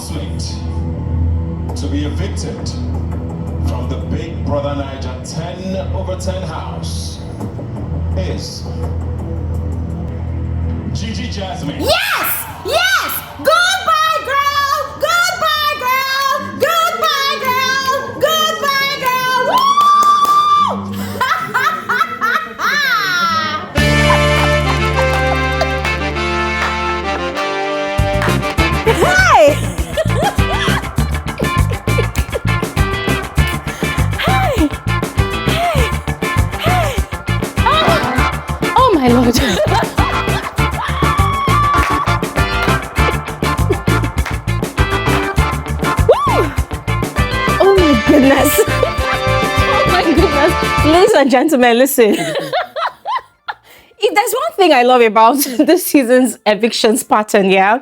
housemate to be evicted from the Big Brother Naija 10/10 house is Gigi Jasmine. Yes! Yes! Goodbye, girl! Goodbye, girl! Goodbye, girl! Goodbye, girl! Woo! Hey! Hey! Hey! Hey! Oh my Lord! Goodness. Oh my goodness. Ladies and gentlemen, listen. If there's one thing I love about this season's evictions pattern, yeah,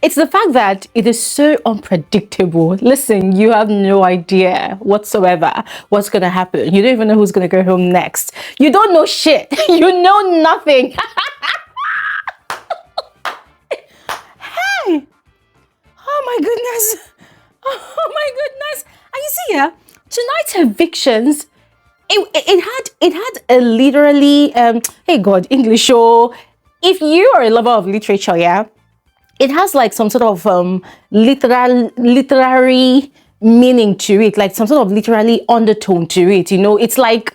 it's the fact that it is so unpredictable. Listen, you have no idea whatsoever what's going to happen. You don't even know who's going to go home next. You don't know shit. You know nothing. Hey. Oh my goodness. Oh my goodness. And you see here, tonight's evictions, it had a literally, hey God, English show. If you are a lover of literature, yeah, it has like some sort of literary meaning to it, like some sort of literally undertone to it, you know. It's like,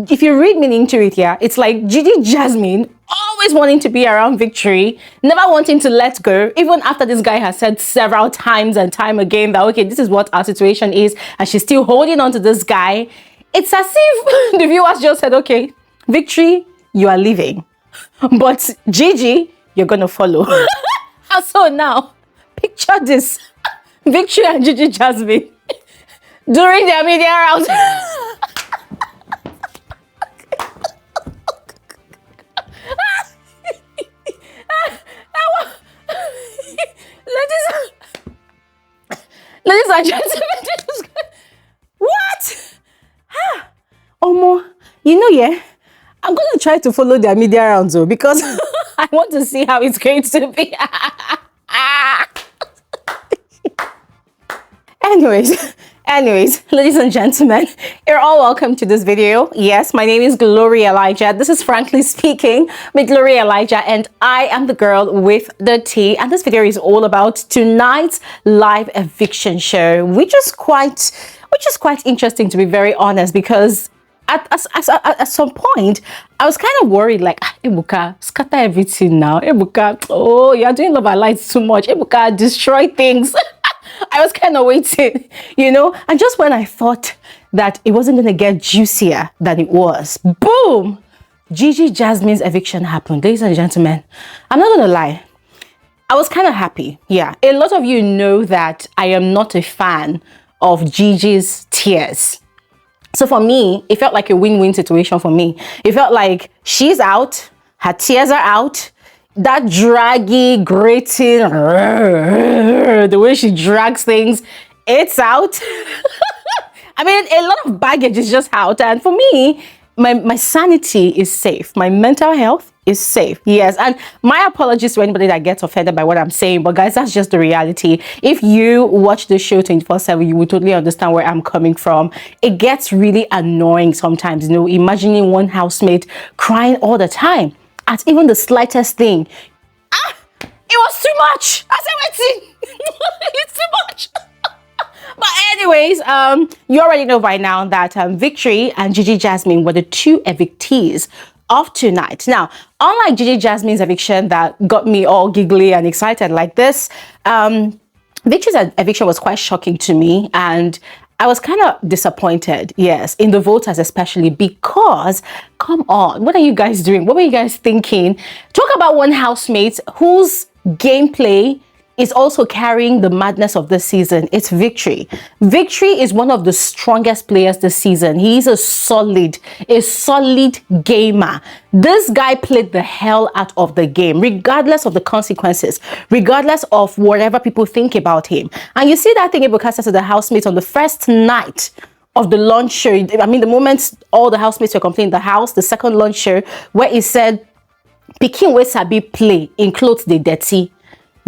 if you read meaning to it, yeah, it's like Gigi Jasmine always wanting to be around Victory, never wanting to let go, even after this guy has said several times and time again that, okay, this is what our situation is, and she's still holding on to this guy. It's as if the viewers just said, okay, Victory, you are leaving, but Gigi, you're gonna follow. And so now, picture this, Victory and Gigi Jasmine during their media rounds. Ladies and gentlemen, what? Omo, you know, yeah, I'm going to try to follow their media rounds though, because I want to see how it's going to be. Anyways, ladies and gentlemen, you're all welcome to this video. Yes, my name is Bbnaija. This is Frankly Speaking with Bbnaija, and I am the girl with the tea. And this video is all about tonight's live eviction show, which is quite interesting, to be very honest, because at some point I was kind of worried, like, Ebuka, scatter everything now. Ebuka, oh, you're doing Love and Light too much. Ebuka, destroy things. I was kind of waiting, you know, and just when I thought that it wasn't going to get juicier than it was, boom, Gigi Jasmine's eviction happened. Ladies and gentlemen, I'm not going to lie, I was kind of happy. Yeah, a lot of you know that I am not a fan of Gigi's tears. So for me, it felt like a win-win situation for me. It felt like she's out, her tears are out. That draggy, grating, the way she drags things, it's out. I mean, a lot of baggage is just out. And for me, my sanity is safe. My mental health is safe. Yes. And my apologies to anybody that gets offended by what I'm saying. But guys, that's just the reality. If you watch the show 24/7, you will totally understand where I'm coming from. It gets really annoying sometimes, you know, imagining one housemate crying all the time at even the slightest thing. It was too much. I said, waiting. It's too much. But anyways, you already know by now that Victory and Gigi Jasmine were the two evictees of tonight. Now, unlike Gigi Jasmine's eviction that got me all giggly and excited like this, Victory's eviction was quite shocking to me, and I was kind of disappointed, yes, in the voters especially, because, come on, what are you guys doing? What were you guys thinking? Talk about one housemate whose gameplay is also carrying the madness of this season. It's Victory. Victory is one of the strongest players this season. He's a solid gamer. This guy played the hell out of the game, regardless of the consequences, regardless of whatever people think about him. And you see that thing Ebuka said to the housemates on the first night of the lunch show. I mean, the moment all the housemates were complaining, the house, the second lunch show, where he said, "Pikin wey sabi play in clothes dey dirty."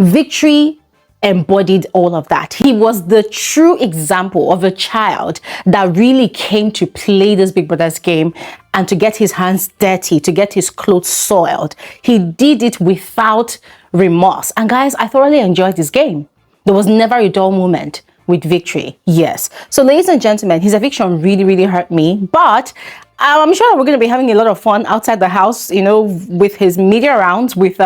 Victory embodied all of that. He was the true example of a child that really came to play this Big Brother's game and to get his hands dirty, to get his clothes soiled. He did it without remorse. And guys, I thoroughly enjoyed this game. There was never a dull moment with Victory. Yes. So ladies and gentlemen, his eviction really, really hurt me. But I'm sure that we're going to be having a lot of fun outside the house, you know, with his media rounds, with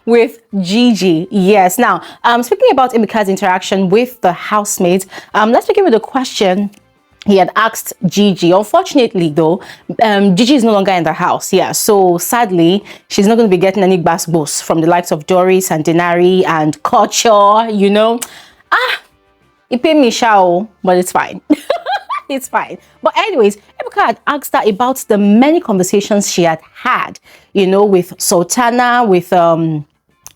with Gigi. Yes. Now, speaking about Emeka's interaction with the housemates, let's begin with a question he had asked Gigi. Unfortunately, though, Gigi is no longer in the house. Yeah, so sadly, she's not going to be getting any bass from the likes of Doris and Denari and Culture, you know. It paid me show, but it's fine. It's fine. But anyways, Ebuka had asked her about the many conversations she had, you know, with Sultana, with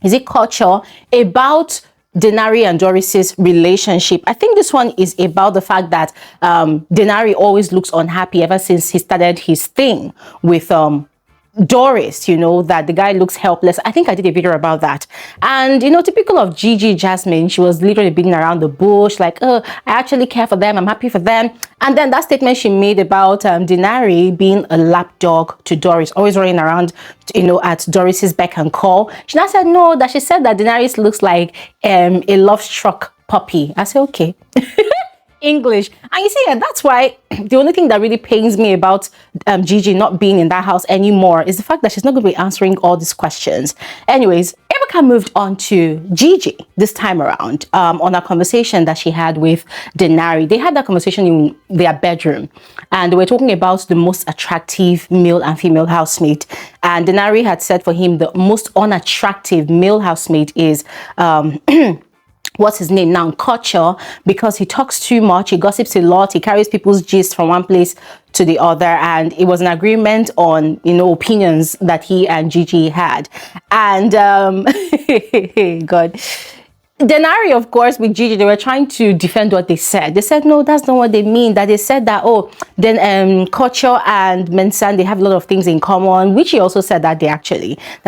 is it Culture, about Denari and Doris's relationship. I think this one is about the fact that Denari always looks unhappy ever since he started his thing with Doris, you know, that the guy looks helpless. I think I did a video about that. And, you know, typical of Gigi Jasmine, she was literally beating around the bush, like, oh, I actually care for them, I'm happy for them. And then that statement she made about Denari being a lapdog to Doris, always running around, you know, at Doris's beck and call. She now said, no, that she said that Denari looks like a love-struck puppy. I said, okay. English. And you see, yeah, that's why the only thing that really pains me about Gigi not being in that house anymore is the fact that she's not going to be answering all these questions. Anyways, Ebuka moved on to Gigi this time around on a conversation that she had with Denari. They had that conversation in their bedroom and they were talking about the most attractive male and female housemate. And Denari had said for him the most unattractive male housemate is what's his name now, Culture, because he talks too much, he gossips a lot, he carries people's gist from one place to the other, and it was an agreement on, you know, opinions that he and Gigi had. And God, Denari, of course, with Gigi, they were trying to defend what they said. They said, no, that's not what they mean. That they said that, oh, then Culture and Mensan, they have a lot of things in common, which he also said that that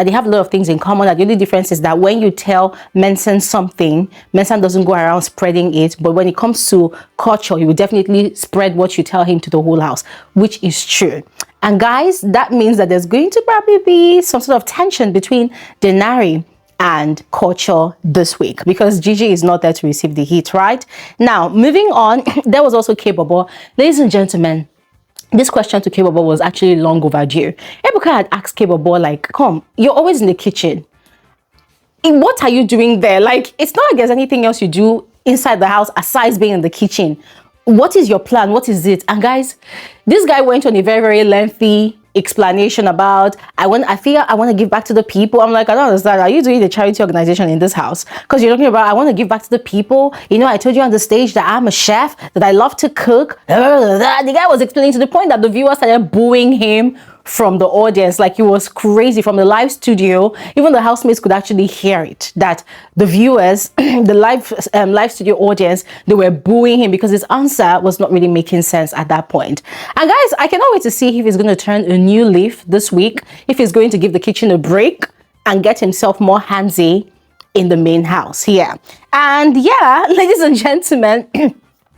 they have a lot of things in common. That the only difference is that when you tell Mensan something, Mensan doesn't go around spreading it. But when it comes to Culture, he will definitely spread what you tell him to the whole house, which is true. And guys, that means that there's going to probably be some sort of tension between Denari and Culture this week because Gigi is not there to receive the heat, right? Now, moving on, there was also K-Bobo. Ladies and gentlemen, this question to K-Bobo was actually long overdue. Ebuka had asked K-Bobo, like, come, you're always in the kitchen. What are you doing there? Like, it's not like there's anything else you do inside the house aside being in the kitchen. What is your plan? What is it? And guys, this guy went on a very, very lengthy explanation about I want to give back to the people. I'm like, I don't understand. Are you doing the charity organization in this house? Because you're talking about I want to give back to the people. You know, I told you on the stage that I'm a chef, that I love to cook. The guy was explaining to the point that the viewers started booing him from the audience, like it was crazy from the live studio. Even the housemates could actually hear it, that the viewers, the live studio audience, they were booing him because his answer was not really making sense at that point. And guys, I cannot wait to see if he's going to turn a new leaf this week, if he's going to give the kitchen a break and get himself more handsy in the main house here. And yeah, ladies and gentlemen,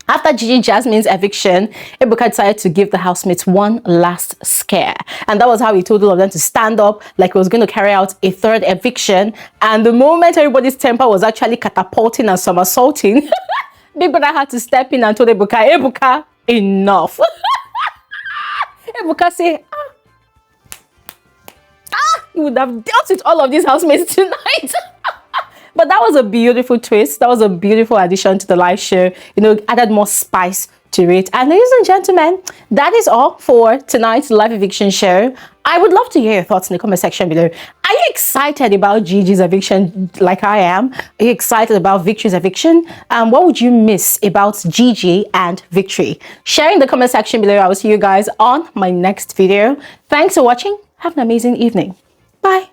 after Gigi Jasmine's eviction, Ebuka decided to give the housemates one last scare. And that was how he told all of them to stand up like he was going to carry out a third eviction. And the moment everybody's temper was actually catapulting and somersaulting, Big Brother had to step in and told Ebuka, enough. Ebuka said, he would have dealt with all of these housemates tonight. But that was a beautiful twist. That was a beautiful addition to the live show. You know, added more spice to it. And ladies and gentlemen, that is all for tonight's live eviction show. I would love to hear your thoughts in the comment section below. Are you excited about Gigi's eviction like I am? Are you excited about Victory's eviction? What would you miss about Gigi and Victory? Share in the comment section below. I will see you guys on my next video. Thanks for watching. Have an amazing evening. Bye.